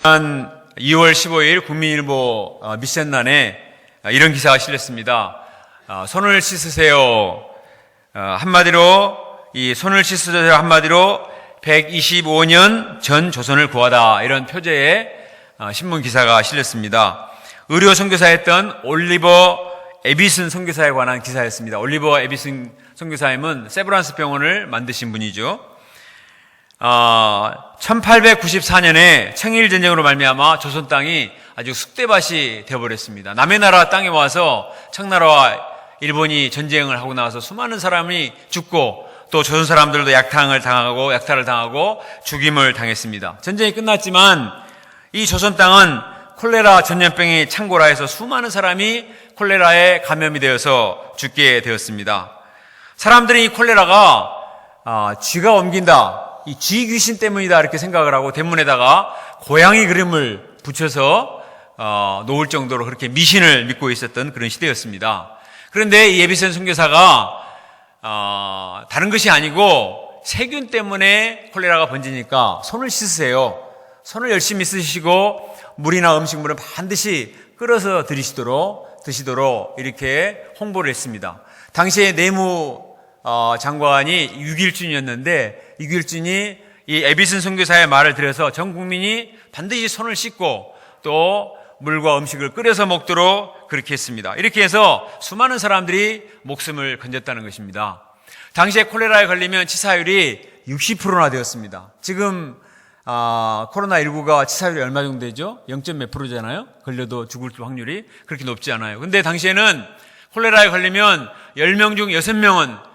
지난 2월 15일 국민일보 미션란에 이런 기사가 실렸습니다. 손을 씻으세요. 한마디로 이 손을 씻으세요 한마디로 125년 전 조선을 구하다, 이런 표제의 신문 기사가 실렸습니다. 의료 선교사였던 올리버 에비슨 선교사에 관한 기사였습니다. 올리버 에비슨 선교사님은 세브란스 병원을 만드신 분이죠. 1894년에 청일전쟁으로 말미암아 조선 땅이 아주 쑥대밭이 되어버렸습니다. 남의 나라 땅에 와서 청나라와 일본이 전쟁을 하고 나와서 수많은 사람이 죽고, 또 조선 사람들도 약탈을 당하고 죽임을 당했습니다. 전쟁이 끝났지만 이 조선 땅은 콜레라 전염병이 창궐하 해서 수많은 사람이 콜레라에 감염이 되어서 죽게 되었습니다. 사람들이 이 콜레라가 쥐가 옮긴다, 이 쥐 귀신 때문이다, 이렇게 생각을 하고 대문에다가 고양이 그림을 붙여서 놓을 정도로 그렇게 미신을 믿고 있었던 그런 시대였습니다. 그런데 이 에비슨 선교사가 다른 것이 아니고 세균 때문에 콜레라가 번지니까 손을 씻으세요. 손을 열심히 쓰시고 물이나 음식물은 반드시 끓여서 드시도록 이렇게 홍보를 했습니다. 당시에 내무 장관이 유길준이었는데, 유길준이 이 에비슨 선교사의 말을 들어서 전 국민이 반드시 손을 씻고 또 물과 음식을 끓여서 먹도록 그렇게 했습니다. 이렇게 해서 수많은 사람들이 목숨을 건졌다는 것입니다. 당시에 콜레라에 걸리면 치사율이 60%나 되었습니다. 지금 코로나19가 치사율이 얼마 정도 되죠? 0.몇 %잖아요. 걸려도 죽을 확률이 그렇게 높지 않아요. 근데 당시에는 콜레라에 걸리면 10명 중 6명은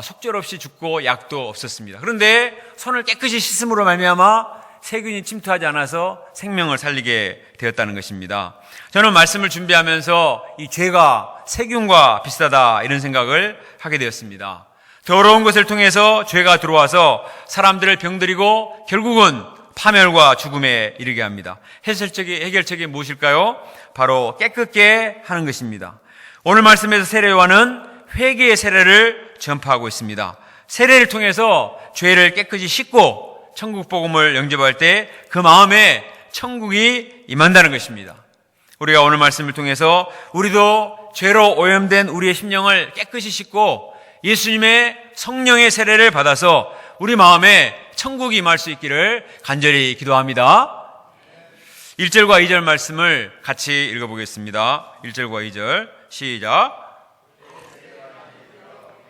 속절없이 죽고 약도 없었습니다. 그런데 손을 깨끗이 씻음으로 말미암아 세균이 침투하지 않아서 생명을 살리게 되었다는 것입니다. 저는 말씀을 준비하면서 이 죄가 세균과 비슷하다, 이런 생각을 하게 되었습니다. 더러운 것을 통해서 죄가 들어와서 사람들을 병들이고 결국은 파멸과 죽음에 이르게 합니다. 해결책이 무엇일까요? 바로 깨끗게 하는 것입니다. 오늘 말씀에서 세례 요한은 회개의 세례를 전파하고 있습니다. 세례를 통해서 죄를 깨끗이 씻고 천국 복음을 영접할 때 그 마음에 천국이 임한다는 것입니다. 우리가 오늘 말씀을 통해서 우리도 죄로 오염된 우리의 심령을 깨끗이 씻고 예수님의 성령의 세례를 받아서 우리 마음에 천국이 임할 수 있기를 간절히 기도합니다. 1절과 2절 말씀을 같이 읽어보겠습니다. 1절과 2절 시작.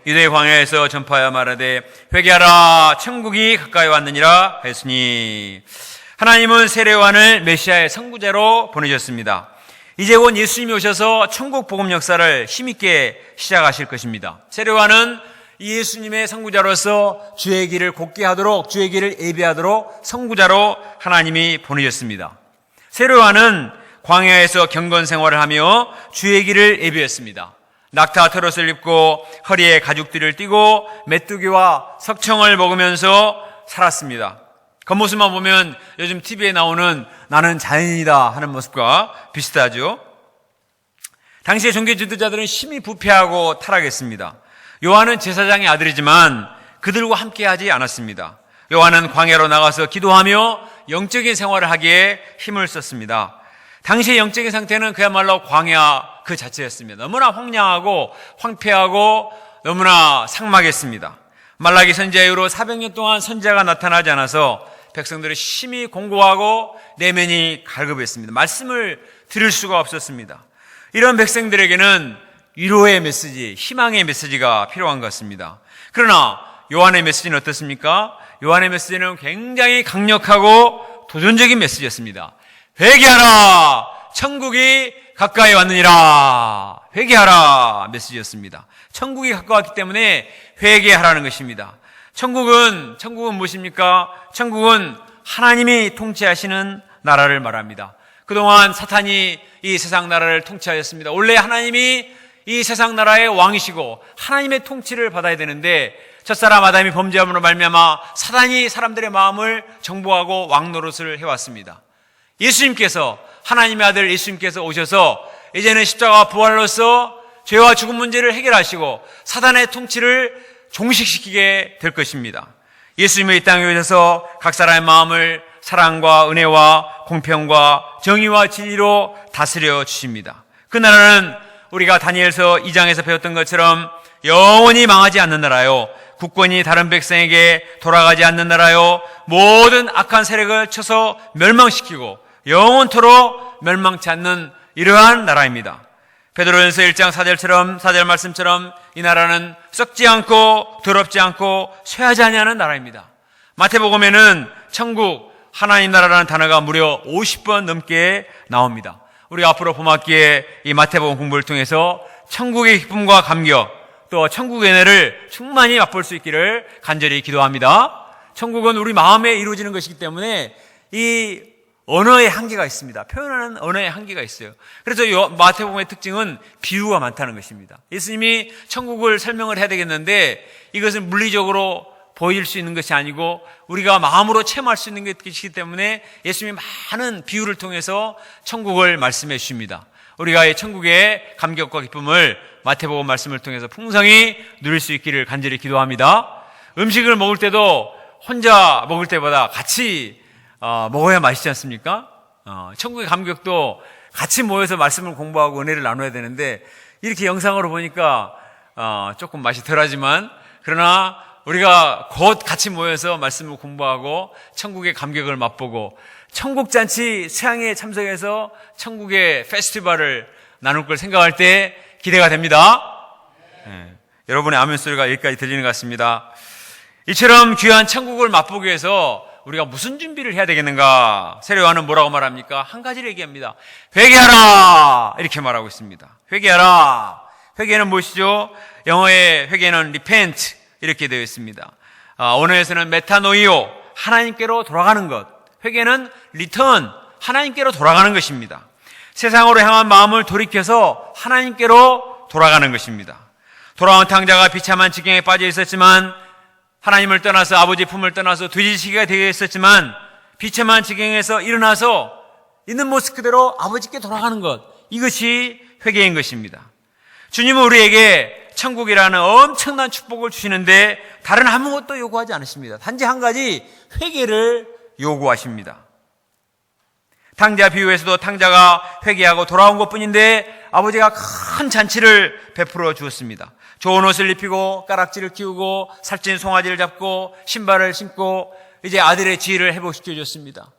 유대 광야에서 전파하여 말하되 회개하라, 천국이 가까이 왔느니라 하였으니, 하나님은 세례 요한을 메시아의 선구자로 보내셨습니다. 이제 곧 예수님이 오셔서 천국 복음 역사를 힘있게 시작하실 것입니다. 세례 요한은 예수님의 선구자로서 주의 길을 곧게 하도록, 주의 길을 예비하도록 선구자로 하나님이 보내셨습니다. 세례 요한은 광야에서 경건 생활을 하며 주의 길을 예비했습니다. 낙타 털옷을 입고 허리에 가죽띠를 띠고 메뚜기와 석청을 먹으면서 살았습니다. 겉모습만 보면 요즘 TV에 나오는 나는 자연인이다 하는 모습과 비슷하죠. 당시의 종교 지도자들은 심히 부패하고 타락했습니다. 요한은 제사장의 아들이지만 그들과 함께하지 않았습니다. 요한은 광야로 나가서 기도하며 영적인 생활을 하기에 힘을 썼습니다. 당시의 영적인 상태는 그야말로 광야 그 자체였습니다. 너무나 황량하고 황폐하고 너무나 삭막했습니다. 말라기 선지자 이후로 400년 동안 선지자가 나타나지 않아서 백성들이 심히 공고하고 내면이 갈급했습니다. 말씀을 들을 수가 없었습니다. 이런 백성들에게는 위로의 메시지, 희망의 메시지가 필요한 것 같습니다. 그러나 요한의 메시지는 어떻습니까? 요한의 메시지는 굉장히 강력하고 도전적인 메시지였습니다. 회개하라, 천국이 가까이 왔느니라. 회개하라 메시지였습니다. 천국이 가까웠기 때문에 회개하라는 것입니다. 천국은 무엇입니까? 천국은 하나님이 통치하시는 나라를 말합니다. 그동안 사탄이 이 세상 나라를 통치하였습니다. 원래 하나님이 이 세상 나라의 왕이시고 하나님의 통치를 받아야 되는데 첫사람 아담이 범죄함으로 말미암아 사탄이 사람들의 마음을 정복하고 왕노릇을 해왔습니다. 예수님께서, 하나님의 아들 예수님께서 오셔서 이제는 십자가 부활로서 죄와 죽음 문제를 해결하시고 사단의 통치를 종식시키게 될 것입니다. 예수님의 이 땅에 오셔서 각 사람의 마음을 사랑과 은혜와 공평과 정의와 진리로 다스려 주십니다. 그 나라는 우리가 다니엘서 2장에서 배웠던 것처럼 영원히 망하지 않는 나라요, 국권이 다른 백성에게 돌아가지 않는 나라요, 모든 악한 세력을 쳐서 멸망시키고 영원토록 멸망치 않는 이러한 나라입니다. 베드로전서 1장 4절 말씀처럼 이 나라는 썩지 않고 더럽지 않고 쇠하지 아니하는 나라입니다. 마태복음에는 천국, 하나님 나라라는 단어가 무려 50번 넘게 나옵니다. 우리가 앞으로 봄학기에 이 마태복음 공부를 통해서 천국의 기쁨과 감격, 또 천국의 은혜를 충만히 맛볼 수 있기를 간절히 기도합니다. 천국은 우리 마음에 이루어지는 것이기 때문에 이 언어의 한계가 있습니다. 표현하는 언어의 한계가 있어요. 그래서 마태복음의 특징은 비유가 많다는 것입니다. 예수님이 천국을 설명을 해야 되겠는데 이것은 물리적으로 보일 수 있는 것이 아니고 우리가 마음으로 체험할 수 있는 것이기 때문에 예수님이 많은 비유를 통해서 천국을 말씀해 주십니다. 우리가 이 천국의 감격과 기쁨을 마태복음 말씀을 통해서 풍성히 누릴 수 있기를 간절히 기도합니다. 음식을 먹을 때도 혼자 먹을 때보다 같이 먹어야 맛있지 않습니까? 천국의 감격도 같이 모여서 말씀을 공부하고 은혜를 나눠야 되는데 이렇게 영상으로 보니까 조금 맛이 덜하지만 그러나 우리가 곧 같이 모여서 말씀을 공부하고 천국의 감격을 맛보고 천국잔치 수양회에 참석해서 천국의 페스티벌을 나눌 걸 생각할 때 기대가 됩니다. 네. 여러분의 아멘 소리가 여기까지 들리는 것 같습니다. 이처럼 귀한 천국을 맛보기 위해서 우리가 무슨 준비를 해야 되겠는가? 세례요한은 뭐라고 말합니까? 한 가지를 얘기합니다. 회개하라! 이렇게 말하고 있습니다. 회개하라! 회개는 무엇이죠? 영어의 회개는 repent 이렇게 되어 있습니다. 원어에서는 메타노이오, 하나님께로 돌아가는 것. 회개는 return, 하나님께로 돌아가는 것입니다. 세상으로 향한 마음을 돌이켜서 하나님께로 돌아가는 것입니다. 돌아온 탕자가 비참한 지경에 빠져 있었지만 하나님을 떠나서 아버지 품을 떠나서 돼지시기가 되어 있었지만 비참한 지경에서 일어나서 있는 모습 그대로 아버지께 돌아가는 것, 이것이 회개인 것입니다. 주님은 우리에게 천국이라는 엄청난 축복을 주시는데 다른 아무것도 요구하지 않으십니다. 단지 한 가지 회개를 요구하십니다. 탕자 비유에서도 탕자가 회개하고 돌아온 것뿐인데 아버지가 큰 잔치를 베풀어 주었습니다. 좋은 옷을 입히고 가락지를 키우고 살찐 송아지를 잡고 신발을 신고 이제 아들의 지혜를 회복시켜 줬습니다.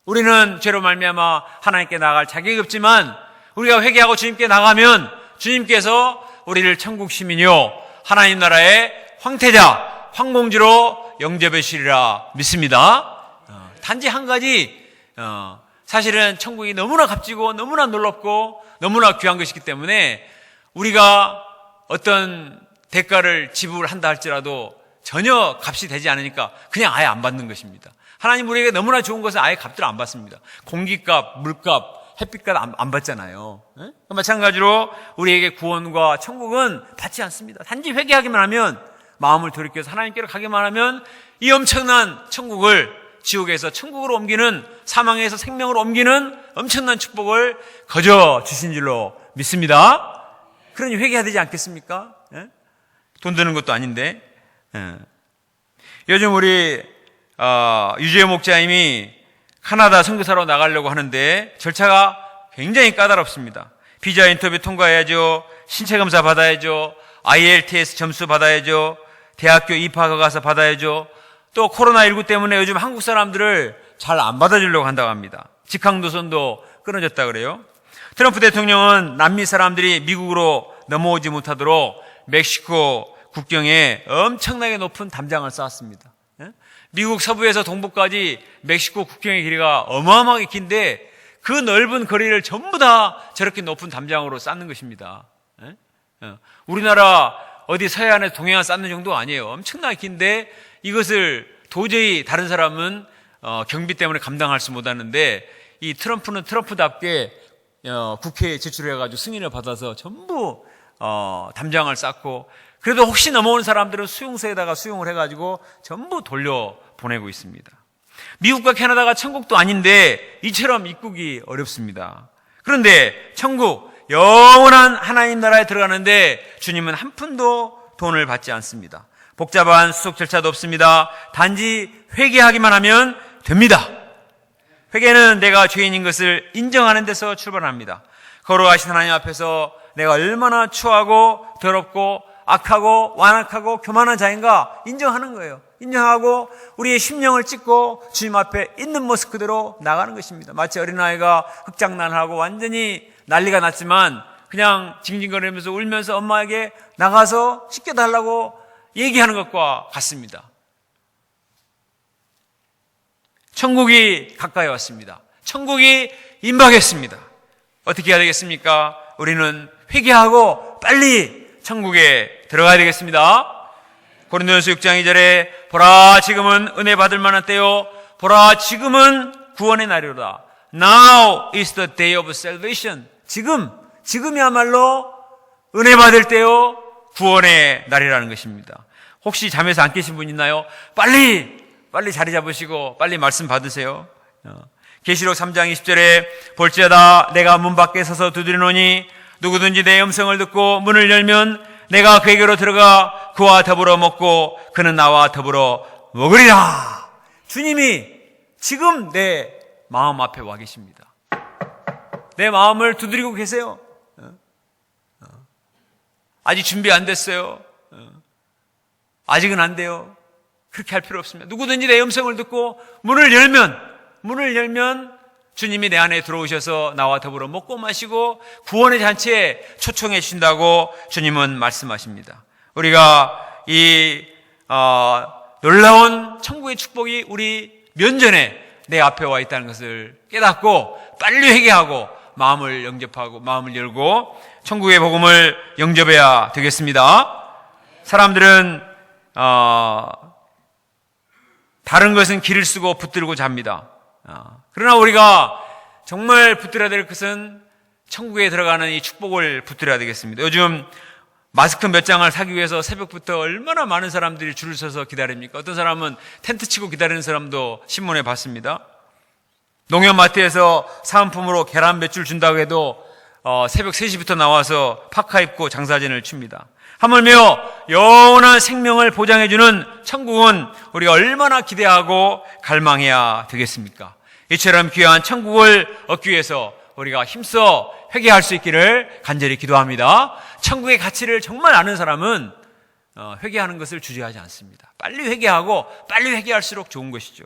우리는 죄로 말미암아 하나님께 나아갈 자격이 없지만 우리가 회개하고 주님께 나가면 주님께서 우리를 천국 시민이요 하나님 나라의 황태자, 황공주로 영접해 주시리라 믿습니다. 단지 한 가지 사실은 천국이 너무나 값지고 너무나 놀랍고 너무나 귀한 것이기 때문에 우리가 어떤 대가를 지불한다 할지라도 전혀 값이 되지 않으니까 그냥 아예 안 받는 것입니다. 하나님 우리에게 너무나 좋은 것은 아예 값들을 안 받습니다. 공기값, 물값, 햇빛값 안 받잖아요. 마찬가지로 우리에게 구원과 천국은 받지 않습니다. 단지 회개하기만 하면, 마음을 돌이켜서 하나님께로 가기만 하면 이 엄청난 천국을 지옥에서 천국으로 옮기는, 사망에서 생명으로 옮기는 엄청난 축복을 거저 주신 줄로 믿습니다. 그러니 회개해야 되지 않겠습니까? 예? 돈 드는 것도 아닌데. 예. 요즘 우리 유재 목자님이 카나다 선교사로 나가려고 하는데 절차가 굉장히 까다롭습니다. 비자 인터뷰 통과해야죠. 신체 검사 받아야죠. IELTS 점수 받아야죠. 대학교 입학 허가서 받아야죠. 또 코로나19 때문에 요즘 한국 사람들을 잘 안 받아주려고 한다고 합니다. 직항도선도 끊어졌다 그래요. 트럼프 대통령은 남미 사람들이 미국으로 넘어오지 못하도록 멕시코 국경에 엄청나게 높은 담장을 쌓았습니다. 미국 서부에서 동부까지 멕시코 국경의 길이가 어마어마하게 긴데 그 넓은 거리를 전부 다 저렇게 높은 담장으로 쌓는 것입니다. 우리나라 어디 서해안에서 동해안 쌓는 정도가 아니에요. 엄청나게 긴데 이것을 도저히 다른 사람은 경비 때문에 감당할 수 못하는데 이 트럼프는 트럼프답게 국회에 제출해가지고 승인을 받아서 전부 담장을 쌓고, 그래도 혹시 넘어오는 사람들은 수용소에다가 수용을 해가지고 전부 돌려보내고 있습니다. 미국과 캐나다가 천국도 아닌데 이처럼 입국이 어렵습니다. 그런데 천국, 영원한 하나님 나라에 들어가는데 주님은 한 푼도 돈을 받지 않습니다. 복잡한 수속 절차도 없습니다. 단지 회개하기만 하면 됩니다. 회개는 내가 죄인인 것을 인정하는 데서 출발합니다. 거룩하신 하나님 앞에서 내가 얼마나 추하고 더럽고 악하고 완악하고 교만한 자인가 인정하는 거예요. 인정하고 우리의 심령을 찢고 주님 앞에 있는 모습 그대로 나가는 것입니다. 마치 어린아이가 흑장난하고 완전히 난리가 났지만 그냥 징징거리면서 울면서 엄마에게 나가서 씻겨달라고 얘기하는 것과 같습니다. 천국이 가까이 왔습니다. 천국이 임박했습니다. 어떻게 해야 되겠습니까? 우리는 회개하고 빨리 천국에 들어가야 되겠습니다. 고린도전서 6장 2절에 보라 지금은 은혜 받을 만한 때요 보라 지금은 구원의 날이로다. Now is the day of salvation. 지금이야말로 은혜 받을 때요 구원의 날이라는 것입니다. 혹시 잠에서 안 깨신 분 있나요? 빨리 자리 잡으시고 빨리 말씀 받으세요. 계시록 3장 20절에 볼지어다 내가 문 밖에 서서 두드리노니 누구든지 내 음성을 듣고 문을 열면 내가 그에게로 들어가 그와 더불어 먹고 그는 나와 더불어 먹으리라. 주님이 지금 내 마음 앞에 와 계십니다. 내 마음을 두드리고 계세요. 아직 준비 안 됐어요. 아직은 안 돼요. 그렇게 할 필요 없습니다. 누구든지 내 음성을 듣고 문을 열면 주님이 내 안에 들어오셔서 나와 더불어 먹고 마시고 구원의 잔치에 초청해 주신다고 주님은 말씀하십니다. 우리가 이 놀라운 천국의 축복이 우리 면전에 내 앞에 와 있다는 것을 깨닫고 빨리 회개하고 마음을 영접하고 마음을 열고 천국의 복음을 영접해야 되겠습니다. 사람들은 다른 것은 길을 쓰고 붙들고자 합니다. 그러나 우리가 정말 붙들어야 될 것은 천국에 들어가는 이 축복을 붙들어야 되겠습니다. 요즘 마스크 몇 장을 사기 위해서 새벽부터 얼마나 많은 사람들이 줄을 서서 기다립니까? 어떤 사람은 텐트 치고 기다리는 사람도 신문에 봤습니다. 농협마트에서 사은품으로 계란 몇 줄 준다고 해도 새벽 3시부터 나와서 파카 입고 장사진을 칩니다. 하물며 영원한 생명을 보장해주는 천국은 우리가 얼마나 기대하고 갈망해야 되겠습니까? 이처럼 귀한 천국을 얻기 위해서 우리가 힘써 회개할 수 있기를 간절히 기도합니다. 천국의 가치를 정말 아는 사람은 회개하는 것을 주저하지 않습니다. 빨리 회개하고 빨리 회개할수록 좋은 것이죠.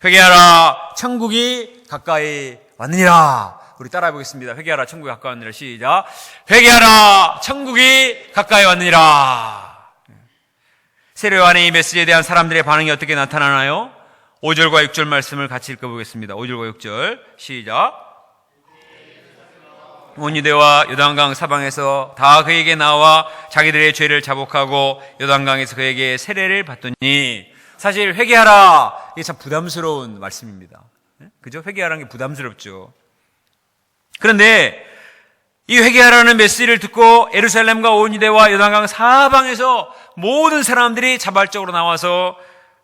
회개하라 천국이 가까이 왔느니라. 우리 따라해 보겠습니다. 회개하라 천국이 가까이 왔느니라. 시작. 회개하라 천국이 가까이 왔느니라. 세례 요한의 이 메시지에 대한 사람들의 반응이 어떻게 나타나나요? 5절과 6절 말씀을 같이 읽어보겠습니다. 5절과 6절 시작. 온 유대와 요단강 사방에서 다 그에게 나와 자기들의 죄를 자복하고 요단강에서 그에게 세례를 받더니, 사실 회개하라 이게 참 부담스러운 말씀입니다. 그죠? 회개하라는 게 부담스럽죠. 그런데 이 회개하라는 메시지를 듣고 예루살렘과 온 유대와 요단강 사방에서 모든 사람들이 자발적으로 나와서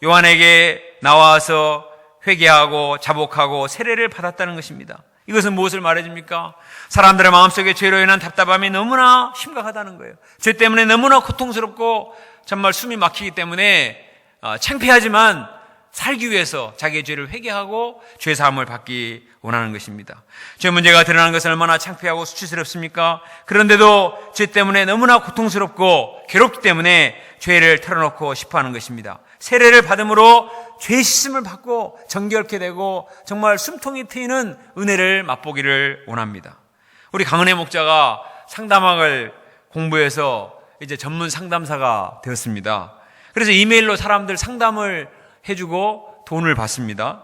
요한에게 나와서 회개하고 자복하고 세례를 받았다는 것입니다. 이것은 무엇을 말해줍니까? 사람들의 마음속에 죄로 인한 답답함이 너무나 심각하다는 거예요. 죄 때문에 너무나 고통스럽고 정말 숨이 막히기 때문에 창피하지만 살기 위해서 자기의 죄를 회개하고 죄 사함을 받기 원하는 것입니다. 죄 문제가 드러나는 것은 얼마나 창피하고 수치스럽습니까? 그런데도 죄 때문에 너무나 고통스럽고 괴롭기 때문에 죄를 털어놓고 싶어 하는 것입니다. 세례를 받음으로 죄 씻음을 받고 정결케 되고 정말 숨통이 트이는 은혜를 맛보기를 원합니다. 우리 강은혜 목자가 상담학을 공부해서 이제 전문 상담사가 되었습니다. 그래서 이메일로 사람들 상담을 해주고 돈을 받습니다.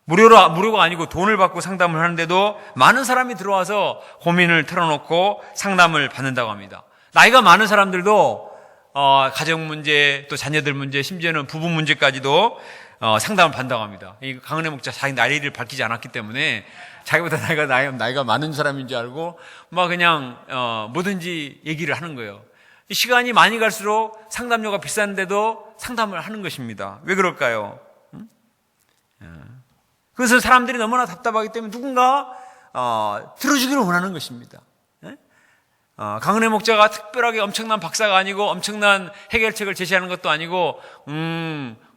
무료가 아니고 돈을 받고 상담을 하는데도 많은 사람이 들어와서 고민을 털어놓고 상담을 받는다고 합니다. 나이가 많은 사람들도 가정 문제, 또 자녀들 문제, 심지어는 부부 문제까지도 상담을 받는다고 합니다. 이 강은혜 목자 자기 나이를 밝히지 않았기 때문에 자기보다 나이가 많은 사람인 줄 알고 막 그냥 뭐든지 얘기를 하는 거예요. 시간이 많이 갈수록 상담료가 비싼데도 상담을 하는 것입니다. 왜 그럴까요? 그것은 사람들이 너무나 답답하기 때문에 누군가 들어주기를 원하는 것입니다. 강은혜 목자가 특별하게 엄청난 박사가 아니고 엄청난 해결책을 제시하는 것도 아니고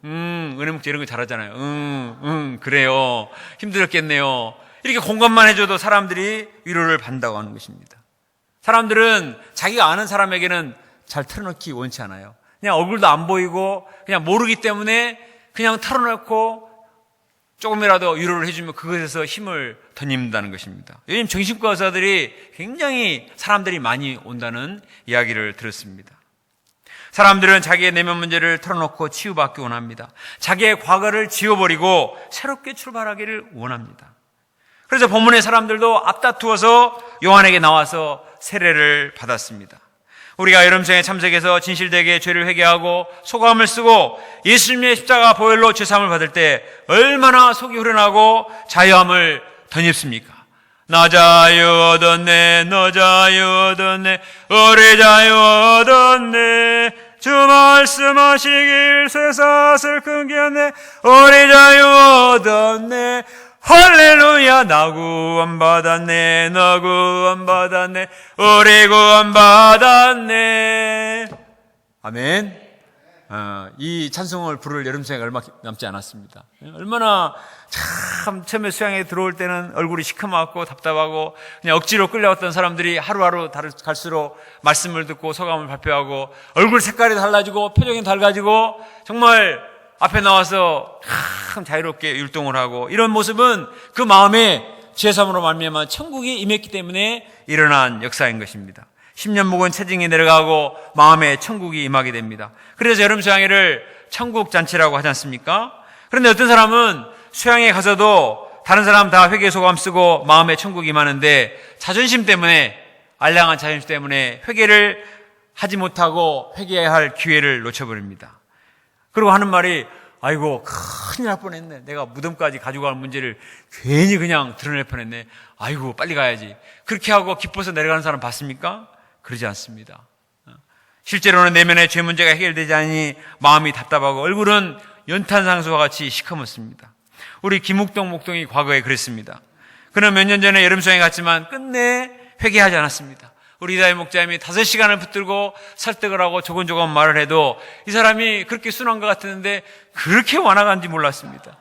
은혜 목자 이런 거 잘하잖아요. 그래요. 힘들었겠네요. 이렇게 공감만 해줘도 사람들이 위로를 받는다고 하는 것입니다. 사람들은 자기가 아는 사람에게는 잘 털어놓기 원치 않아요. 그냥 얼굴도 안 보이고 그냥 모르기 때문에 그냥 털어놓고 조금이라도 위로를 해주면 그것에서 힘을 덧입는다는 것입니다. 요즘 정신과 의사들이 굉장히 사람들이 많이 온다는 이야기를 들었습니다. 사람들은 자기의 내면 문제를 털어놓고 치유받기 원합니다. 자기의 과거를 지워버리고 새롭게 출발하기를 원합니다. 그래서 본문의 사람들도 앞다투어서 요한에게 나와서 세례를 받았습니다. 우리가 여름성에 참석해서 진실되게 죄를 회개하고 소감을 쓰고 예수님의 십자가 보혈로 죄사함을 받을 때 얼마나 속이 후련하고 자유함을 덧입습니까? 나 자유 얻었네, 너 자유 얻었네, 우리 자유 얻었네, 주 말씀하시길 쇠사슬 끊겼네, 우리 자유 얻었네, 할렐루야. 나 구원받았네, 너 구원받았네, 우리 구원받았네. 아멘. 이 찬송을 부를 여름새가 얼마 남지 않았습니다. 얼마나 참 처음에 수양에 들어올 때는 얼굴이 시커멓고 답답하고 그냥 억지로 끌려왔던 사람들이 하루하루 갈수록 말씀을 듣고 소감을 발표하고 얼굴 색깔이 달라지고 표정이 달라지고 정말 앞에 나와서 참 자유롭게 율동을 하고 이런 모습은 그 마음에 죄사함으로 말미암아 천국이 임했기 때문에 일어난 역사인 것입니다. 10년 묵은 체증이 내려가고 마음에 천국이 임하게 됩니다. 그래서 여름 수양회를 천국 잔치라고 하지 않습니까? 그런데 어떤 사람은 수양회 가서도 다른 사람 다 회개 소감 쓰고 마음에 천국이 임하는데 자존심 때문에, 알량한 자존심 때문에 회개를 하지 못하고 회개해야 할 기회를 놓쳐버립니다. 그리고 하는 말이, 아이고 큰일 날 뻔했네, 내가 무덤까지 가지고 갈 문제를 괜히 그냥 드러낼 뻔했네, 아이고 빨리 가야지. 그렇게 하고 기뻐서 내려가는 사람 봤습니까? 그러지 않습니다. 실제로는 내면의 죄 문제가 해결되지 않으니 마음이 답답하고 얼굴은 연탄상수와 같이 시커멓습니다. 우리 김욱동 목동이 과거에 그랬습니다. 그는 몇 년 전에 여름수양에 갔지만 끝내 회개하지 않았습니다. 우리 이다희 목자님이 5시간을 붙들고 설득을 하고 조곤조곤 말을 해도 이 사람이 그렇게 순한 것 같았는데 그렇게 완화간지 몰랐습니다.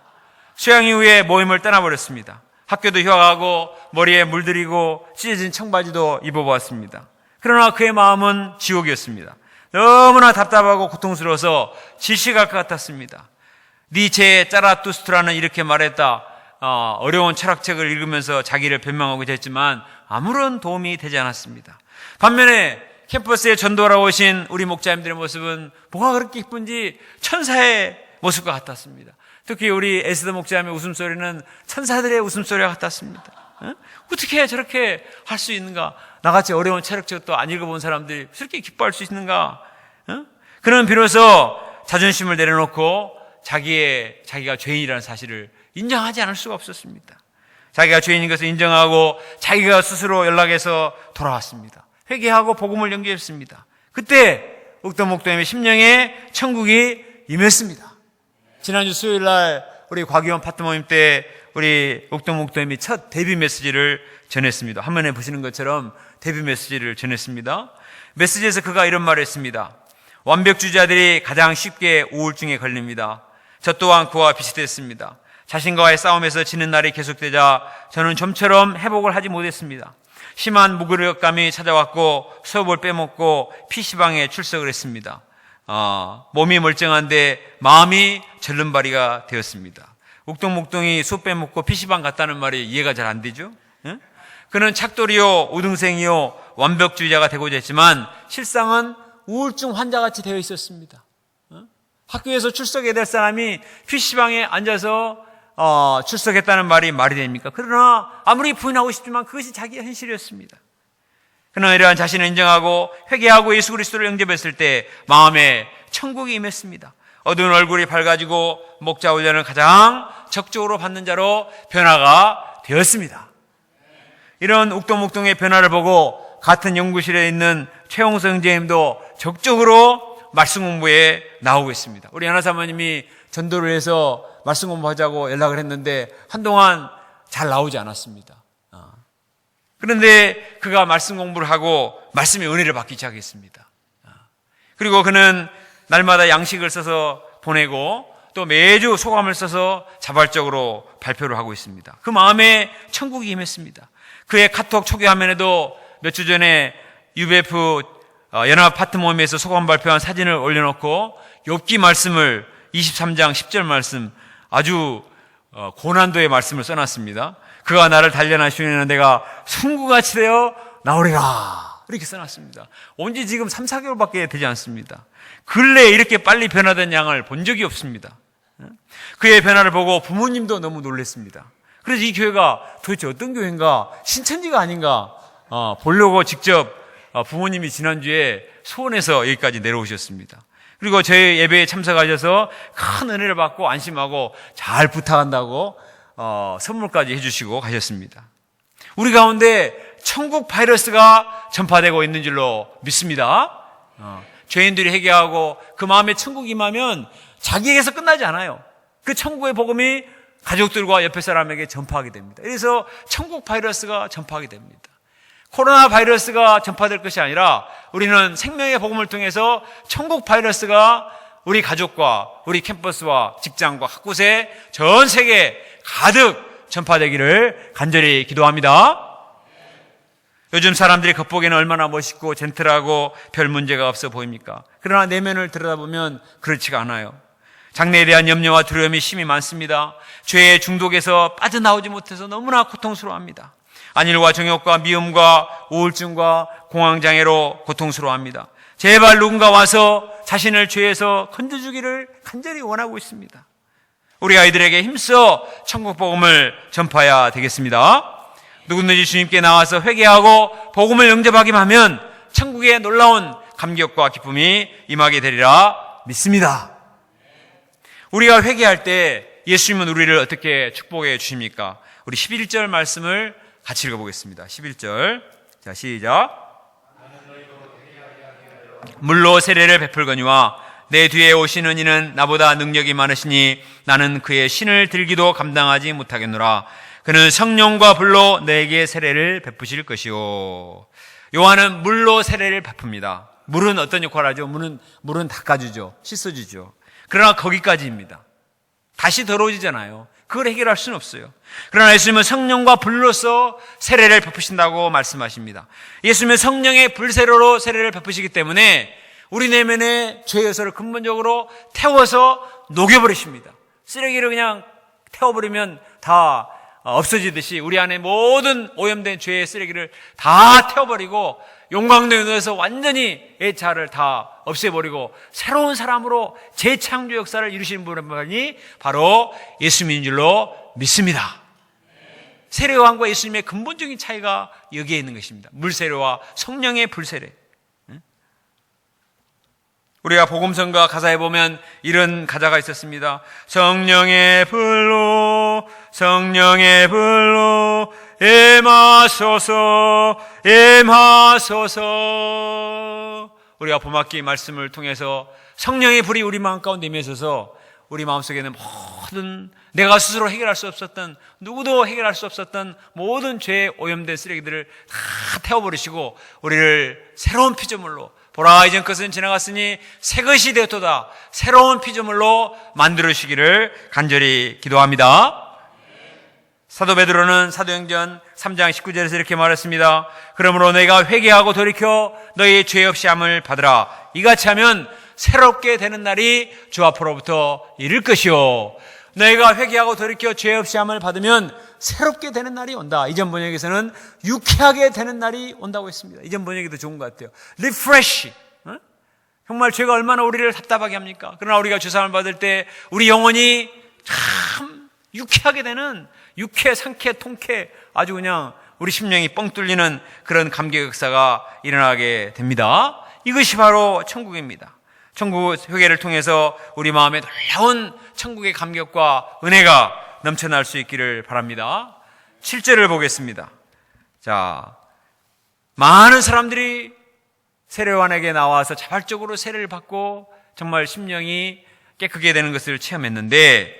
수양 이후에 모임을 떠나버렸습니다. 학교도 휴학하고 머리에 물들이고 찢어진 청바지도 입어보았습니다. 그러나 그의 마음은 지옥이었습니다. 너무나 답답하고 고통스러워서 질식할 것 같았습니다. 니체의 짜라투스트라는 이렇게 말했다. 어려운 철학책을 읽으면서 자기를 변명하고자 했지만 아무런 도움이 되지 않았습니다. 반면에 캠퍼스에 전도하러 오신 우리 목자님들의 모습은 뭐가 그렇게 기쁜지 천사의 모습과 같았습니다. 특히 우리 에스더 목자님의 웃음소리는 천사들의 웃음소리와 같았습니다. 어떻게 저렇게 할 수 있는가? 나같이 어려운 철학책도 안 읽어본 사람들이 저렇게 기뻐할 수 있는가? 그는 비로소 자존심을 내려놓고 자기가 죄인이라는 사실을 인정하지 않을 수가 없었습니다. 자기가 죄인인 것을 인정하고 자기가 스스로 연락해서 돌아왔습니다. 회개하고 복음을 연결했습니다. 그때 옥동목동의 심령에 천국이 임했습니다. 지난주 수요일 날 우리 곽의원 파트 모임 때 우리 옥동목동님이 첫 데뷔 메시지를 전했습니다. 화면에 보시는 것처럼 데뷔 메시지를 전했습니다. 메시지에서 그가 이런 말을 했습니다. 완벽주의자들이 가장 쉽게 우울증에 걸립니다. 저 또한 그와 비슷했습니다. 자신과의 싸움에서 지는 날이 계속되자 저는 좀처럼 회복을 하지 못했습니다. 심한 무기력감이 찾아왔고 수업을 빼먹고 PC방에 출석을 했습니다. 몸이 멀쩡한데 마음이 절름발이가 되었습니다. 옥동목동이 수업 빼먹고 PC방 갔다는 말이 이해가 잘 안 되죠? 응? 그는 착돌이요, 우등생이요, 완벽주의자가 되고자 했지만 실상은 우울증 환자같이 되어 있었습니다. 학교에서 출석해야 될 사람이 PC방에 앉아서 출석했다는 말이 됩니까? 그러나 아무리 부인하고 싶지만 그것이 자기의 현실이었습니다. 그러나 이러한 자신을 인정하고 회개하고 예수 그리스도를 영접했을 때 마음에 천국이 임했습니다. 어두운 얼굴이 밝아지고 목자 훈련을 가장 적극적으로 받는 자로 변화가 되었습니다. 이런 옥동목동의 변화를 보고 같은 연구실에 있는 최홍성 형제님도 적극적으로 말씀 공부에 나오고 있습니다. 우리 하나사모님이 전도를 해서 말씀 공부하자고 연락을 했는데 한동안 잘 나오지 않았습니다. 그런데 그가 말씀 공부를 하고 말씀의 은혜를 받기 시작했습니다. 그리고 그는 날마다 양식을 써서 보내고 또 매주 소감을 써서 자발적으로 발표를 하고 있습니다. 그 마음에 천국이 임했습니다. 그의 카톡 초기 화면에도 몇 주 전에 UBF 연합 파트 모임에서 소감 발표한 사진을 올려놓고 욥기 말씀을 23장 10절 말씀 아주 고난도의 말씀을 써놨습니다. 그가 나를 단련하시면 내가 송구같이 되어 나오리라 이렇게 써놨습니다. 온지 지금 3, 4개월밖에 되지 않습니다. 근래에 이렇게 빨리 변화된 양을 본 적이 없습니다. 그의 변화를 보고 부모님도 너무 놀랐습니다. 그래서 이 교회가 도대체 어떤 교회인가, 신천지가 아닌가 보려고 직접 부모님이 지난주에 수원에서 여기까지 내려오셨습니다. 그리고 저희 예배에 참석하셔서 큰 은혜를 받고 안심하고 잘 부탁한다고 선물까지 해주시고 가셨습니다. 우리 가운데 천국 바이러스가 전파되고 있는 줄로 믿습니다. 죄인들이 회개하고 그 마음에 천국이 임하면 자기에게서 끝나지 않아요. 그 천국의 복음이 가족들과 옆에 사람에게 전파하게 됩니다. 그래서 천국 바이러스가 전파하게 됩니다. 코로나 바이러스가 전파될 것이 아니라 우리는 생명의 복음을 통해서 천국 바이러스가 우리 가족과 우리 캠퍼스와 직장과 각곳에 전 세계에 가득 전파되기를 간절히 기도합니다. 요즘 사람들이 겉보기에는 얼마나 멋있고 젠틀하고 별 문제가 없어 보입니까? 그러나 내면을 들여다보면 그렇지가 않아요. 장래에 대한 염려와 두려움이 심히 많습니다. 죄의 중독에서 빠져나오지 못해서 너무나 고통스러워합니다. 안일과 정욕과 미움과 우울증과 공황장애로 고통스러워합니다. 제발 누군가 와서 자신을 죄에서 건져주기를 간절히 원하고 있습니다. 우리 아이들에게 힘써 천국 복음을 전파해야 되겠습니다. 누구든지 주님께 나와서 회개하고 복음을 영접하기만 하면 천국의 놀라운 감격과 기쁨이 임하게 되리라 믿습니다. 우리가 회개할 때 예수님은 우리를 어떻게 축복해 주십니까? 우리 11절 말씀을 같이 읽어보겠습니다. 11절. 자, 시작. 물로 세례를 베풀거니와 내 뒤에 오시는 이는 나보다 능력이 많으시니 나는 그의 신을 들기도 감당하지 못하겠노라. 그는 성령과 불로 내게 세례를 베푸실 것이요. 요한은 물로 세례를 베풉니다. 물은 어떤 역할을 하죠? 물은 닦아주죠. 씻어주죠. 그러나 거기까지입니다. 다시 더러워지잖아요. 그걸 해결할 수는 없어요. 그러나 예수님은 성령과 불로서 세례를 베푸신다고 말씀하십니다. 예수님은 성령의 불세례로 세례를 베푸시기 때문에 우리 내면의 죄 요소를 근본적으로 태워서 녹여버리십니다. 쓰레기를 그냥 태워버리면 다 없어지듯이 우리 안에 모든 오염된 죄의 쓰레기를 다 태워버리고 용광로에 넣어서 완전히 애차를 다 없애버리고 새로운 사람으로 재창조 역사를 이루시는 분이 바로 예수님인 줄로 믿습니다. 세례요한과 예수님의 근본적인 차이가 여기에 있는 것입니다. 물세례와 성령의 불세례. 우리가 복음성가 가사에 보면 이런 가사가 있었습니다. 성령의 불로 성령의 불로 임하소서 임하소서. 우리가 봄학기 말씀을 통해서 성령의 불이 우리 마음 가운데 임해서서 우리 마음속에는 모든 내가 스스로 해결할 수 없었던 누구도 해결할 수 없었던 모든 죄에 오염된 쓰레기들을 다 태워버리시고 우리를 새로운 피조물로 보라 이전 것은 지나갔으니 새 것이 되었도다 새로운 피조물로 만들어주시기를 간절히 기도합니다. 사도 베드로는 사도행전 3장 19절에서 이렇게 말했습니다. 그러므로 너희가 회개하고 돌이켜 너희 죄 없이 함을 받으라. 이같이 하면 새롭게 되는 날이 주 앞으로부터 이를 것이요. 너희가 회개하고 돌이켜 죄 없이 함을 받으면 새롭게 되는 날이 온다. 이전 번역에서는 유쾌하게 되는 날이 온다고 했습니다. 이전 번역이 더 좋은 것 같아요. Refresh. 정말 죄가 얼마나 우리를 답답하게 합니까? 그러나 우리가 주사함을 받을 때 우리 영혼이 참 유쾌하게 되는 유쾌, 상쾌, 통쾌 아주 그냥 우리 심령이 뻥 뚫리는 그런 감격 역사가 일어나게 됩니다. 이것이 바로 천국입니다. 천국 회개를 통해서 우리 마음에 놀라운 천국의 감격과 은혜가 넘쳐날 수 있기를 바랍니다. 7절을 보겠습니다. 자, 많은 사람들이 세례요한에게 나와서 자발적으로 세례를 받고 정말 심령이 깨끗게 되는 것을 체험했는데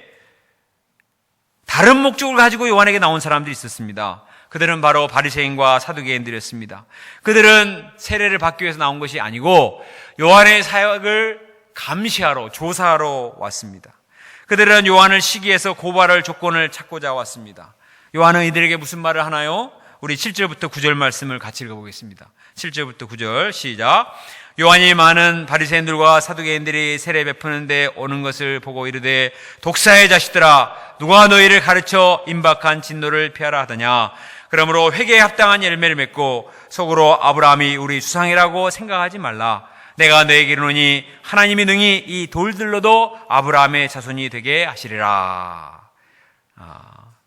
다른 목적을 가지고 요한에게 나온 사람들이 있었습니다. 그들은 바로 바리새인과 사두개인들이었습니다. 그들은 세례를 받기 위해서 나온 것이 아니고 요한의 사역을 감시하러 조사하러 왔습니다. 그들은 요한을 시기해서 고발할 조건을 찾고자 왔습니다. 요한은 이들에게 무슨 말을 하나요? 우리 7절부터 9절 말씀을 같이 읽어보겠습니다. 7절부터 9절 시작. 요한이 많은 바리새인들과 사두개인들이 세례 베푸는데 오는 것을 보고 이르되 독사의 자식들아 누가 너희를 가르쳐 임박한 진노를 피하라 하더냐. 그러므로 회개에 합당한 열매를 맺고 속으로 아브라함이 우리 주상이라고 생각하지 말라. 내가 너에게 이르노니 하나님이 능히 이 돌들로도 아브라함의 자손이 되게 하시리라.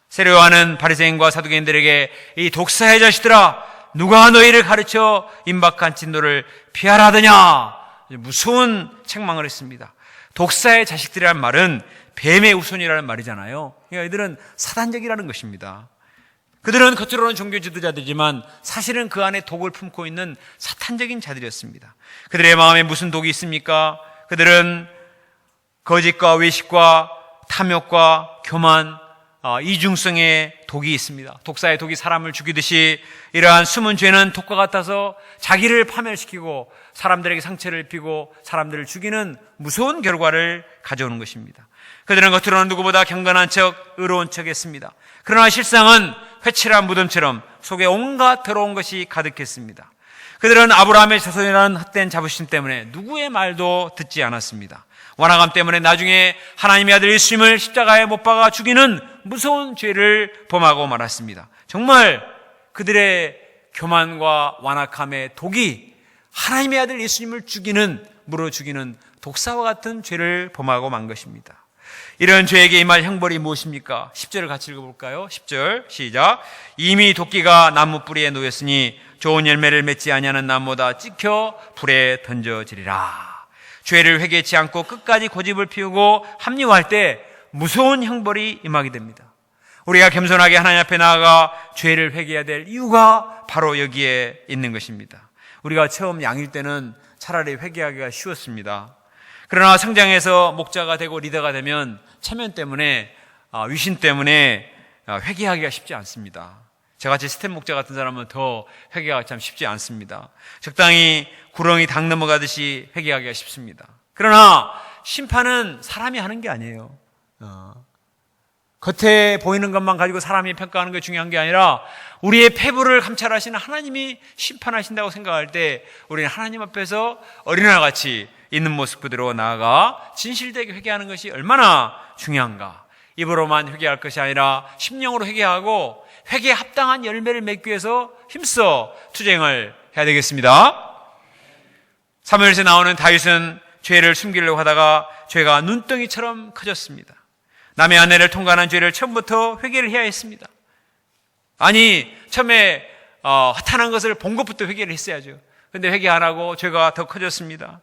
세례 요한은 바리새인과 사두개인들에게 이 독사의 자식들아 누가 너희를 가르쳐 임박한 진노를 피하라 하더냐. 무서운 책망을 했습니다. 독사의 자식들이라는 말은 뱀의 후손이라는 말이잖아요. 그러니까 이들은 사단적이라는 것입니다. 그들은 겉으로는 종교 지도자들이지만 사실은 그 안에 독을 품고 있는 사탄적인 자들이었습니다. 그들의 마음에 무슨 독이 있습니까? 그들은 거짓과 외식과 탐욕과 교만, 이중성의 독이 있습니다. 독사의 독이 사람을 죽이듯이 이러한 숨은 죄는 독과 같아서 자기를 파멸시키고 사람들에게 상처를 입히고 사람들을 죽이는 무서운 결과를 가져오는 것입니다. 그들은 겉으로는 누구보다 경건한 척, 의로운 척 했습니다. 그러나 실상은 회칠한 무덤처럼 속에 온갖 더러운 것이 가득했습니다. 그들은 아브라함의 자손이라는 헛된 자부심 때문에 누구의 말도 듣지 않았습니다. 완악함 때문에 나중에 하나님의 아들 예수님을 십자가에 못 박아 죽이는 무서운 죄를 범하고 말았습니다. 정말 그들의 교만과 완악함의 독이 하나님의 아들 예수님을 물어 죽이는 독사와 같은 죄를 범하고 만 것입니다. 이런 죄에게 임할 형벌이 무엇입니까? 10절을 같이 읽어볼까요? 10절 시작. 이미 도끼가 나무 뿌리에 놓였으니 좋은 열매를 맺지 아니하는 나무보다 찍혀 불에 던져지리라. 죄를 회개치 않고 끝까지 고집을 피우고 합리화할 때 무서운 형벌이 임하게 됩니다. 우리가 겸손하게 하나님 앞에 나아가 죄를 회개해야 될 이유가 바로 여기에 있는 것입니다. 우리가 처음 양일 때는 차라리 회개하기가 쉬웠습니다. 그러나 성장해서 목자가 되고 리더가 되면 체면 때문에 위신 때문에 회개하기가 쉽지 않습니다. 저같이 스텝 목자 같은 사람은 더 회개하기가 참 쉽지 않습니다. 적당히 구렁이 닭 넘어가듯이 회개하기가 쉽습니다. 그러나 심판은 사람이 하는 게 아니에요. 겉에 보이는 것만 가지고 사람이 평가하는 게 중요한 게 아니라 우리의 패부를 감찰하시는 하나님이 심판하신다고 생각할 때 우리는 하나님 앞에서 어린아이같이 있는 모습 그대로 나아가 진실되게 회개하는 것이 얼마나 중요한가. 입으로만 회개할 것이 아니라 심령으로 회개하고 회개에 합당한 열매를 맺기 위해서 힘써 투쟁을 해야 되겠습니다. 사무엘에서 나오는 다윗은 죄를 숨기려고 하다가 죄가 눈덩이처럼 커졌습니다. 남의 아내를 통과한 죄를 처음부터 회개를 해야 했습니다. 아니 처음에 허탄한 것을 본 것부터 회개를 했어야죠. 그런데 회개 안 하고 죄가 더 커졌습니다.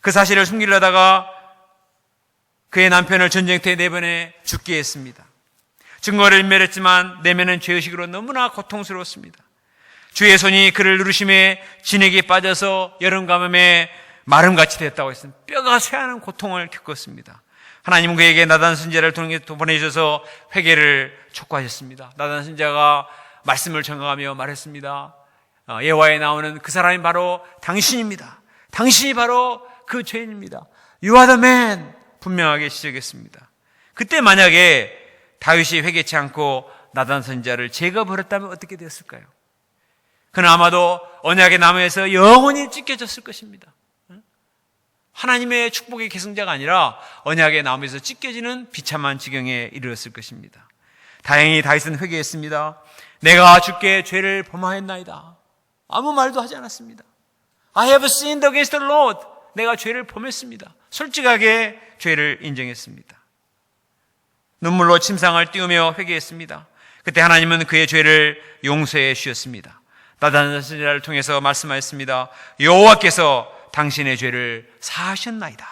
그 사실을 숨기려다가 그의 남편을 전쟁터에 내보내 죽게 했습니다. 증거를 인멸했지만 내면은 죄의식으로 너무나 고통스러웠습니다. 주의 손이 그를 누르심에 진액이 빠져서 여름 가뭄에 마름같이 됐다고 했습니다. 뼈가 쇠하는 고통을 겪었습니다. 하나님은 그에게 나단 선지자를 통해 보내주셔서 회개를 촉구하셨습니다. 나단 선지자가 말씀을 전가하며 말했습니다. 예화에 나오는 그 사람이 바로 당신입니다. 당신이 바로 그 죄인입니다. You are the man. 분명하게 지적했습니다. 그때 만약에 다윗이 회개치 않고 나단 선지자를 제거버렸다면 어떻게 되었을까요? 그는 아마도 언약의 나무에서 영원히 찢겨졌을 것입니다. 하나님의 축복의 계승자가 아니라 언약의 나무에서 찢겨지는 비참한 지경에 이르렀을 것입니다. 다행히 다윗은 회개했습니다. 내가 주께 죄를 범하였나이다. 아무 말도 하지 않았습니다. I have sinned against the Lord. 내가 죄를 범했습니다. 솔직하게 죄를 인정했습니다. 눈물로 침상을 띄우며 회개했습니다. 그때 하나님은 그의 죄를 용서해 주셨습니다. 나단 선지자를 통해서 말씀하였습니다. 여호와께서 당신의 죄를 사하셨나이다.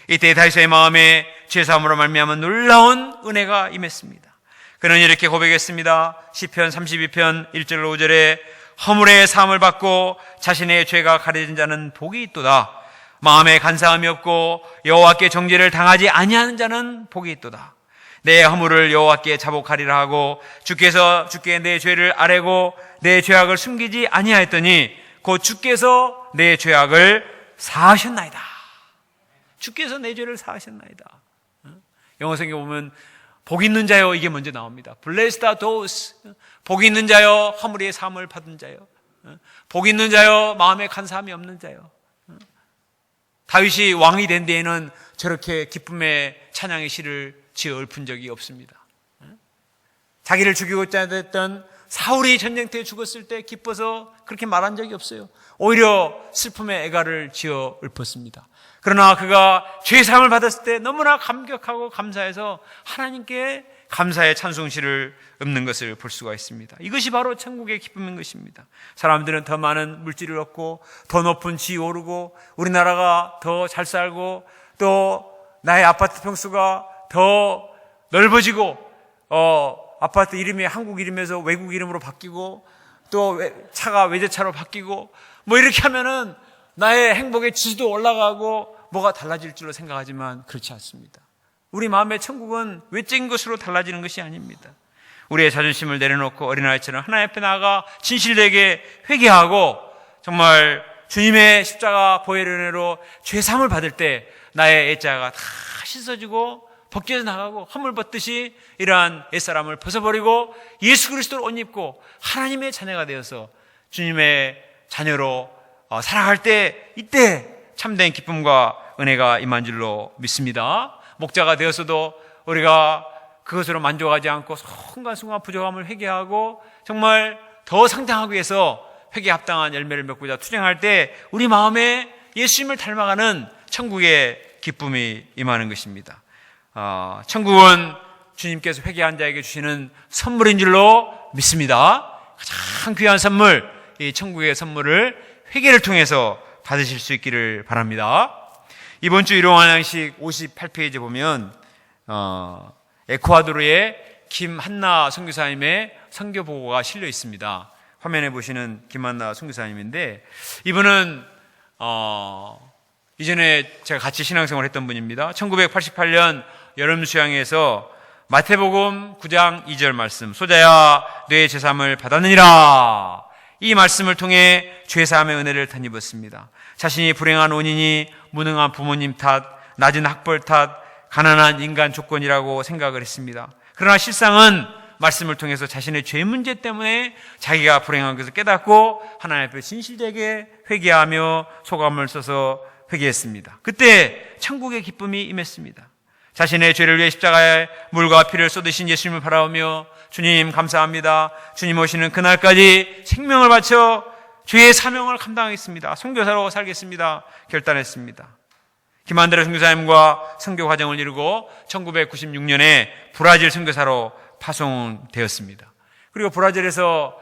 이때 다윗의 마음에 죄사함으로 말미암은 놀라운 은혜가 임했습니다. 그는 이렇게 고백했습니다. 시편 32편 1절 5절에 허물의 사함을 받고 자신의 죄가 가려진 자는 복이 있도다. 마음에 간사함이 없고 여호와께 정죄를 당하지 아니하는 자는 복이 있도다. 내 허물을 여호와께 자복하리라 하고 주께 내 죄를 아뢰고 내 죄악을 숨기지 아니하였더니 곧 주께서 내 죄악을 사하셨나이다. 주께서 내 죄를 사하셨나이다. 영어 성경 보면 복 있는 자요 이게 먼저 나옵니다. Blessed are those. 복 있는 자요 허물의 사함을 받은 자요. 복 있는 자요 마음에 간사함이 없는 자요. 다윗이 왕이 된 데에는 저렇게 기쁨의 찬양의 시를 지어 읊은 적이 없습니다. 자기를 죽이고자 했던 사울이 전쟁터에 죽었을 때 기뻐서 그렇게 말한 적이 없어요. 오히려 슬픔의 애가를 지어 읊었습니다. 그러나 그가 죄사함을 받았을 때 너무나 감격하고 감사해서 하나님께 감사의 찬송시를 읊는 것을 볼 수가 있습니다. 이것이 바로 천국의 기쁨인 것입니다. 사람들은 더 많은 물질을 얻고 더 높은 지위 오르고 우리나라가 더 잘 살고 또 나의 아파트 평수가 더 넓어지고 아파트 이름이 한국 이름에서 외국 이름으로 바뀌고 또 차가 외제차로 바뀌고 뭐 이렇게 하면은 나의 행복의 지수도 올라가고 뭐가 달라질 줄로 생각하지만 그렇지 않습니다. 우리 마음의 천국은 외적인 것으로 달라지는 것이 아닙니다. 우리의 자존심을 내려놓고 어린아이처럼 하나님 앞에 나아가 진실되게 회개하고 정말 주님의 십자가 보혈의 은혜로 죄사함을 받을 때 나의 애자가 다 씻어지고 벗겨져 나가고 허물 벗듯이 이러한 옛사람을 벗어버리고 예수 그리스도를 옷 입고 하나님의 자녀가 되어서 주님의 자녀로 살아갈 때 이때 참된 기쁨과 은혜가 임한 줄로 믿습니다. 목자가 되어서도 우리가 그것으로 만족하지 않고 순간순간 부족함을 회개하고 정말 더 성장하기 위해서 회개에 합당한 열매를 맺고자 투쟁할 때 우리 마음에 예수님을 닮아가는 천국의 기쁨이 임하는 것입니다. 천국은 주님께서 회개한 자에게 주시는 선물인 줄로 믿습니다. 가장 귀한 선물, 이 천국의 선물을 회개를 통해서 받으실 수 있기를 바랍니다. 이번 주 일용환양식 58페이지 보면 에콰도르의 김한나 선교사님의 선교 보고가 실려 있습니다. 화면에 보시는 김한나 선교사님인데 이분은 이전에 제가 같이 신앙생활을 했던 분입니다. 1988년 여름 수양에서 마태복음 9장 2절 말씀, 소자야 뇌의 제사함을 받았느니라, 이 말씀을 통해 죄사함의 은혜를 덧입었습니다. 자신이 불행한 원인이 무능한 부모님 탓, 낮은 학벌 탓, 가난한 인간 조건이라고 생각을 했습니다. 그러나 실상은 말씀을 통해서 자신의 죄 문제 때문에 자기가 불행한 것을 깨닫고 하나님 앞에 진실되게 회개하며 소감을 써서 회개했습니다. 그때 천국의 기쁨이 임했습니다. 자신의 죄를 위해 십자가에 물과 피를 쏟으신 예수님을 바라보며 주님 감사합니다. 주님 오시는 그날까지 생명을 바쳐 주의 사명을 감당하겠습니다. 선교사로 살겠습니다. 결단했습니다. 김한대로 선교사님과 선교 과정을 이루고 1996년에 브라질 선교사로 파송되었습니다. 그리고 브라질에서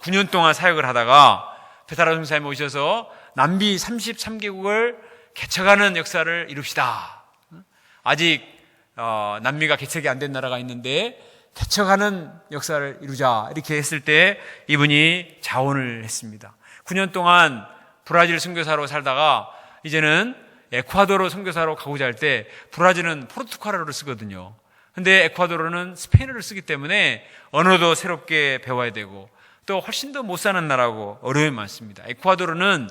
9년 동안 사역을 하다가 베타라 선교사님 오셔서 남미 33개국을 개척하는 역사를 이룹시다. 아직 남미가 개척이 안 된 나라가 있는데 개척하는 역사를 이루자 이렇게 했을 때 이분이 자원을 했습니다. 9년 동안 브라질 선교사로 살다가 이제는 에콰도르 선교사로 가고자 할 때 브라질은 포르투갈어를 쓰거든요. 근데 에콰도르는 스페인어를 쓰기 때문에 언어도 새롭게 배워야 되고 또 훨씬 더 못 사는 나라고 어려움이 많습니다. 에콰도르는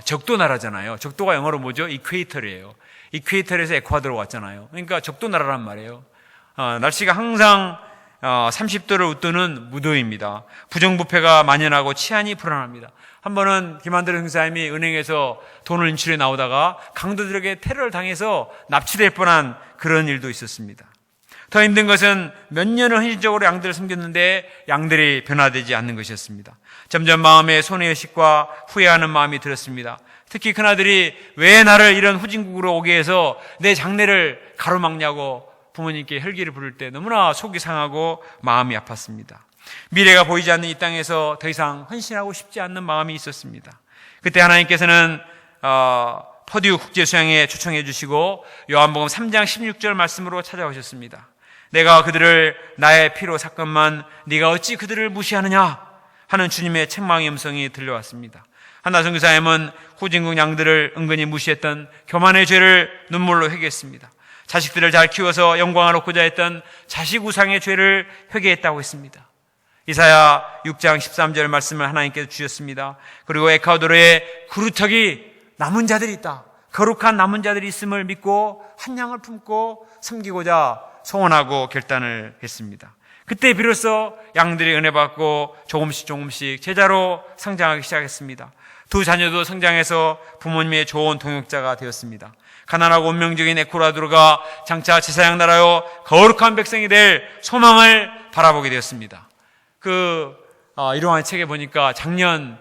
적도 나라잖아요. 적도가 영어로 뭐죠? 이퀘이터리예요. 이퀘이터에서 에콰도르 왔잖아요. 그러니까 적도 나라란 말이에요. 날씨가 항상 30도를 웃도는 무더위입니다. 부정부패가 만연하고 치안이 불안합니다. 한 번은 김한대로 형사님이 은행에서 돈을 인출해 나오다가 강도들에게 테러를 당해서 납치될 뻔한 그런 일도 있었습니다. 더 힘든 것은 몇 년을 헌신적으로 양들을 섬겼는데 양들이 변화되지 않는 것이었습니다. 점점 마음에 손해의식과 후회하는 마음이 들었습니다. 특히 큰아들이 왜 나를 이런 후진국으로 오게 해서 내 장래를 가로막냐고 부모님께 혈기를 부를 때 너무나 속이 상하고 마음이 아팠습니다. 미래가 보이지 않는 이 땅에서 더 이상 헌신하고 싶지 않는 마음이 있었습니다. 그때 하나님께서는 퍼듀 국제수양에 초청해 주시고 요한복음 3장 16절 말씀으로 찾아오셨습니다. 내가 그들을 나의 피로 샀건만 네가 어찌 그들을 무시하느냐 하는 주님의 책망의 음성이 들려왔습니다. 한나 선교사님은 후진국 양들을 은근히 무시했던 교만의 죄를 눈물로 회개했습니다. 자식들을 잘 키워서 영광을 얻고자 했던 자식 우상의 죄를 회개했다고 했습니다. 이사야 6장 13절 말씀을 하나님께서 주셨습니다. 그리고 에콰도르에 그루터기 남은 자들이 있다. 거룩한 남은 자들이 있음을 믿고 한 양을 품고 섬기고자 소원하고 결단을 했습니다. 그때 비로소 양들이 은혜 받고 조금씩 제자로 성장하기 시작했습니다. 두 자녀도 성장해서 부모님의 좋은 동역자가 되었습니다. 가난하고 운명적인 에쿠아도르가 장차 제사장 나라요 거룩한 백성이 될 소망을 바라보게 되었습니다. 이러한 책에 보니까 작년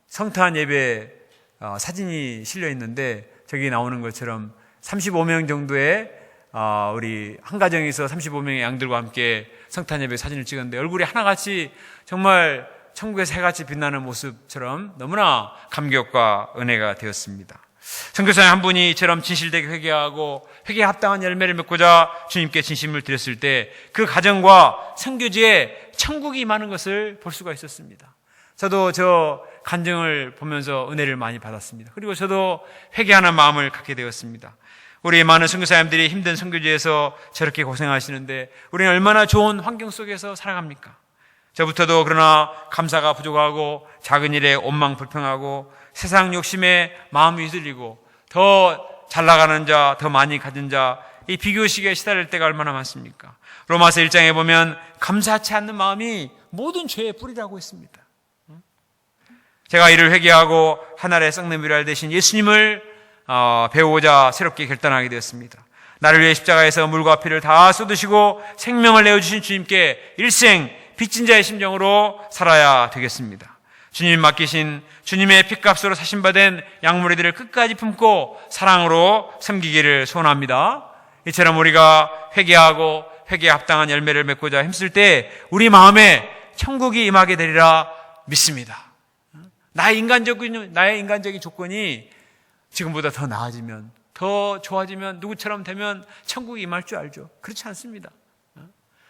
성탄 예배 사진이 실려 있는데, 저기 나오는 것처럼 35명 정도의 우리 한 가정에서 35명의 양들과 함께 성탄 예배 사진을 찍었는데, 얼굴이 하나같이 정말 천국에서 해같이 빛나는 모습처럼 너무나 감격과 은혜가 되었습니다. 선교사님 한 분이 이처럼 진실되게 회개하고 회개에 합당한 열매를 맺고자 주님께 진심을 드렸을 때 그 가정과 선교지에 천국이 임하는 것을 볼 수가 있었습니다. 저도 저 간증을 보면서 은혜를 많이 받았습니다. 그리고 저도 회개하는 마음을 갖게 되었습니다. 우리 많은 선교사님들이 힘든 선교지에서 저렇게 고생하시는데 우리는 얼마나 좋은 환경 속에서 살아갑니까? 저부터도 그러나 감사가 부족하고 작은 일에 원망불평하고 세상 욕심에 마음이 휘둘리고 더 잘나가는 자, 더 많이 가진 자, 이 비교식에 시달릴 때가 얼마나 많습니까? 로마서 1장에 보면 감사치 않는 마음이 모든 죄의 뿌리라고 했습니다. 제가 이를 회개하고 하늘의 썩는 미랄 대신 예수님을 배우고자 새롭게 결단하게 되었습니다. 나를 위해 십자가에서 물과 피를 다 쏟으시고 생명을 내어주신 주님께 일생 빚진 자의 심정으로 살아야 되겠습니다. 주님 맡기신 주님의 핏값으로 사신받은 양무리들을 끝까지 품고 사랑으로 섬기기를 소원합니다. 이처럼 우리가 회개하고 회개에 합당한 열매를 맺고자 힘쓸 때 우리 마음에 천국이 임하게 되리라 믿습니다. 나의 인간적인 조건이 지금보다 더 나아지면, 더 좋아지면, 누구처럼 되면 천국이 임할 줄 알죠. 그렇지 않습니다.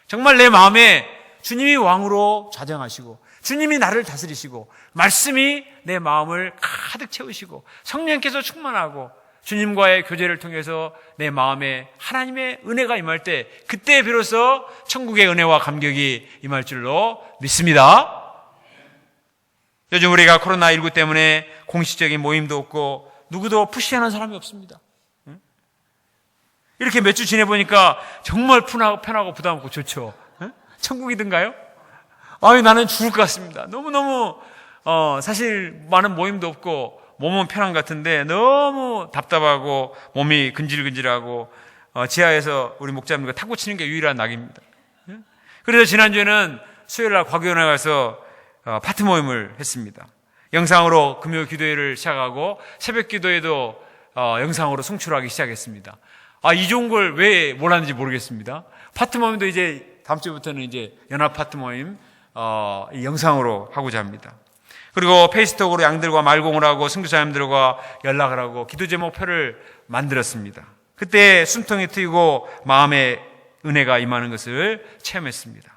정말 내 마음에 주님이 왕으로 좌정하시고 주님이 나를 다스리시고 말씀이 내 마음을 가득 채우시고 성령께서 충만하고 주님과의 교제를 통해서 내 마음에 하나님의 은혜가 임할 때, 그때 비로소 천국의 은혜와 감격이 임할 줄로 믿습니다. 요즘 우리가 코로나19 때문에 공식적인 모임도 없고 누구도 푸시하는 사람이 없습니다. 이렇게 몇 주 지내보니까 정말 편하고 부담 없고 좋죠. 천국이든가요? 나는 죽을 것 같습니다. 너무너무 사실 많은 모임도 없고 몸은 편한 것 같은데 너무 답답하고 몸이 근질근질하고 지하에서 우리 목사님과 탁구 치는 게 유일한 낙입니다. 그래서 지난주에는 수요일날 과교원에 가서 파트 모임을 했습니다. 영상으로 금요 기도회를 시작하고 새벽 기도회도 영상으로 송출하기 시작했습니다. 이 좋은 걸 왜 몰랐는지 모르겠습니다. 파트 모임도 이제 다음 주부터는 이제 연합 파트 모임 영상으로 하고자 합니다. 그리고 페이스톡으로 양들과 말공을 하고 선교사님들과 연락을 하고 기도 제목표를 만들었습니다. 그때 숨통이 트이고 마음의 은혜가 임하는 것을 체험했습니다.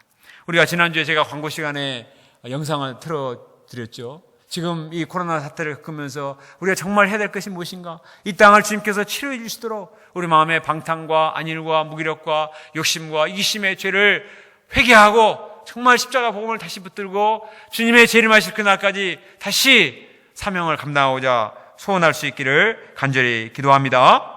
우리가 지난주에 제가 광고 시간에 영상을 틀어드렸죠. 지금 이 코로나 사태를 겪으면서 우리가 정말 해야 될 것이 무엇인가? 이 땅을 주님께서 치료해 주시도록 우리 마음의 방탕과 안일과 무기력과 욕심과 이기심의 죄를 회개하고 정말 십자가 복음을 다시 붙들고 주님의 재림하실 그날까지 다시 사명을 감당하고자 소원할 수 있기를 간절히 기도합니다.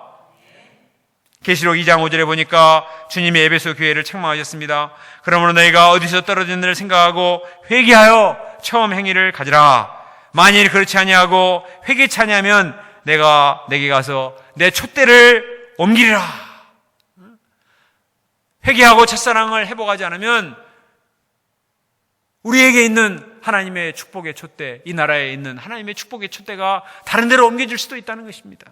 계시록 2장 5절에 보니까 주님이 에베소 교회를 책망하셨습니다. 그러므로 너희가 어디서 떨어졌는지를 생각하고 회개하여 처음 행위를 가지라. 만일 그렇지 아니하고 회개치 아니하면 내가 내게 가서 내 촛대를 옮기리라. 회개하고 첫사랑을 회복하지 않으면 우리에게 있는 하나님의 축복의 촛대, 이 나라에 있는 하나님의 축복의 촛대가 다른 데로 옮겨질 수도 있다는 것입니다.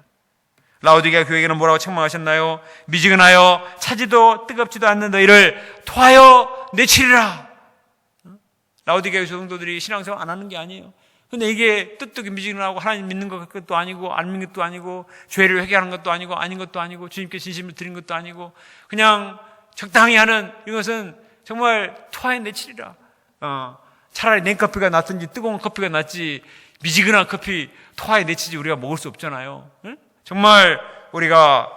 라오디게아 교회에게는 뭐라고 책망하셨나요? 미지근하여 차지도 뜨겁지도 않는 너희를 토하여 내치리라. 라오디게아 성도들이 신앙생활 안 하는 게 아니에요. 근데 이게 뜨뜻하게 미지근하고 하나님 믿는 것도 아니고 안 믿는 것도 아니고 죄를 회개하는 것도 아니고 아닌 것도 아니고 주님께 진심을 드린 것도 아니고 그냥 적당히 하는 이것은 정말 토하여 내치리라. 차라리 냉커피가 낫든지 뜨거운 커피가 낫지 미지근한 커피 토하에 내치지 우리가 먹을 수 없잖아요. 응? 정말 우리가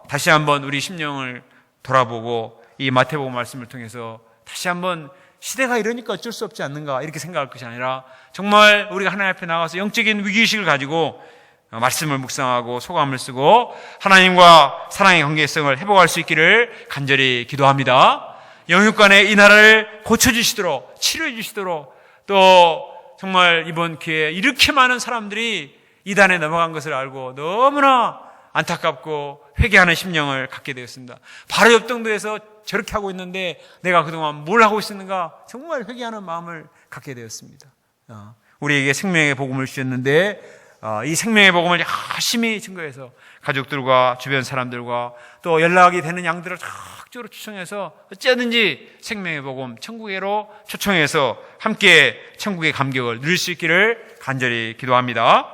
다시 한번 우리 심령을 돌아보고 이 마태복음 말씀을 통해서 다시 한번 시대가 이러니까 어쩔 수 없지 않는가 이렇게 생각할 것이 아니라 정말 우리가 하나님 앞에 나가서 영적인 위기의식을 가지고 말씀을 묵상하고 소감을 쓰고 하나님과 사랑의 관계성을 회복할 수 있기를 간절히 기도합니다. 영육간의 이 나라를 고쳐주시도록, 치료해주시도록, 또 정말 이번 기회에 이렇게 많은 사람들이 이단에 넘어간 것을 알고 너무나 안타깝고 회개하는 심령을 갖게 되었습니다. 바로 옆 동도에서 저렇게 하고 있는데 내가 그동안 뭘 하고 있었는가, 정말 회개하는 마음을 갖게 되었습니다. 우리에게 생명의 복음을 주셨는데 이 생명의 복음을 열심히 증거해서 가족들과 주변 사람들과 또 연락이 되는 양들을 적극적으로 초청해서 어찌하든지 생명의 복음, 천국에로 초청해서 함께 천국의 감격을 누릴 수 있기를 간절히 기도합니다.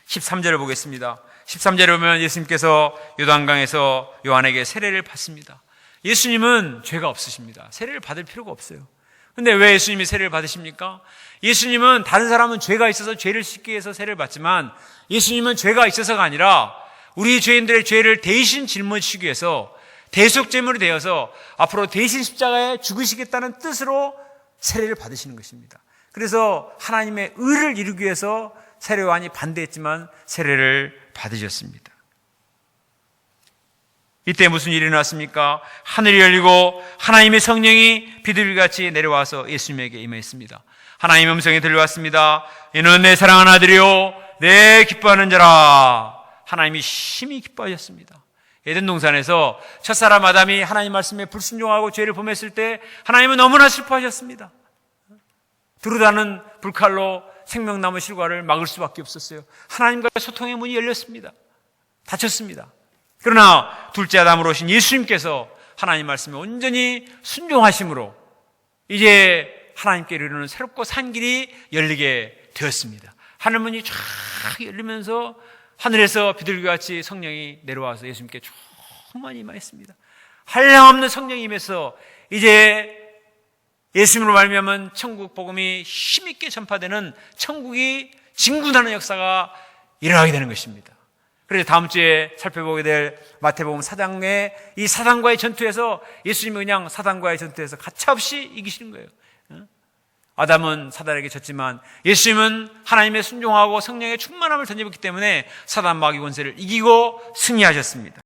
13절을 보겠습니다. 13절에 보면 예수님께서 요단강에서 요한에게 세례를 받습니다. 예수님은 죄가 없으십니다. 세례를 받을 필요가 없어요. 근데 왜 예수님이 세례를 받으십니까? 예수님은 다른 사람은 죄가 있어서 죄를 씻기 위해서 세례를 받지만 예수님은 죄가 있어서가 아니라 우리 죄인들의 죄를 대신 짊어지시기 위해서 대속제물이 되어서 앞으로 대신 십자가에 죽으시겠다는 뜻으로 세례를 받으시는 것입니다. 그래서 하나님의 의를 이루기 위해서 세례요한이 반대했지만 세례를 받으셨습니다. 이때 무슨 일이 일어났습니까? 하늘이 열리고 하나님의 성령이 비둘기같이 내려와서 예수님에게 임했습니다. 하나님의 음성이 들려왔습니다. 이는 내 사랑하는 아들이요 내 기뻐하는 자라. 하나님이 심히 기뻐하셨습니다. 에덴 동산에서 첫사람 아담이 하나님 말씀에 불순종하고 죄를 범했을 때 하나님은 너무나 슬퍼하셨습니다. 두루다는 불칼로 생명나무 실과를 막을 수밖에 없었어요. 하나님과의 소통의 문이 열렸습니다. 닫혔습니다. 그러나 둘째 아담으로 오신 예수님께서 하나님 말씀에 온전히 순종하심으로 이제 하나님께 이르는 새롭고 산 길이 열리게 되었습니다. 하늘문이 쫙 열리면서 하늘에서 비둘기같이 성령이 내려와서 예수님께 충만히 임하였습니다. 한량없는 성령이 임해서 이제 예수님으로 말미암은 천국 복음이 힘있게 전파되는 천국이 진군하는 역사가 일어나게 되는 것입니다. 그래서 다음 주에 살펴보게 될 마태복음 4장의 이 사단과의 전투에서 예수님이 그냥 사단과의 전투에서 가차없이 이기시는 거예요. 아담은 사단에게 졌지만 예수님은 하나님의 순종하고 성령의 충만함을 던져봤기 때문에 사단 마귀 권세를 이기고 승리하셨습니다.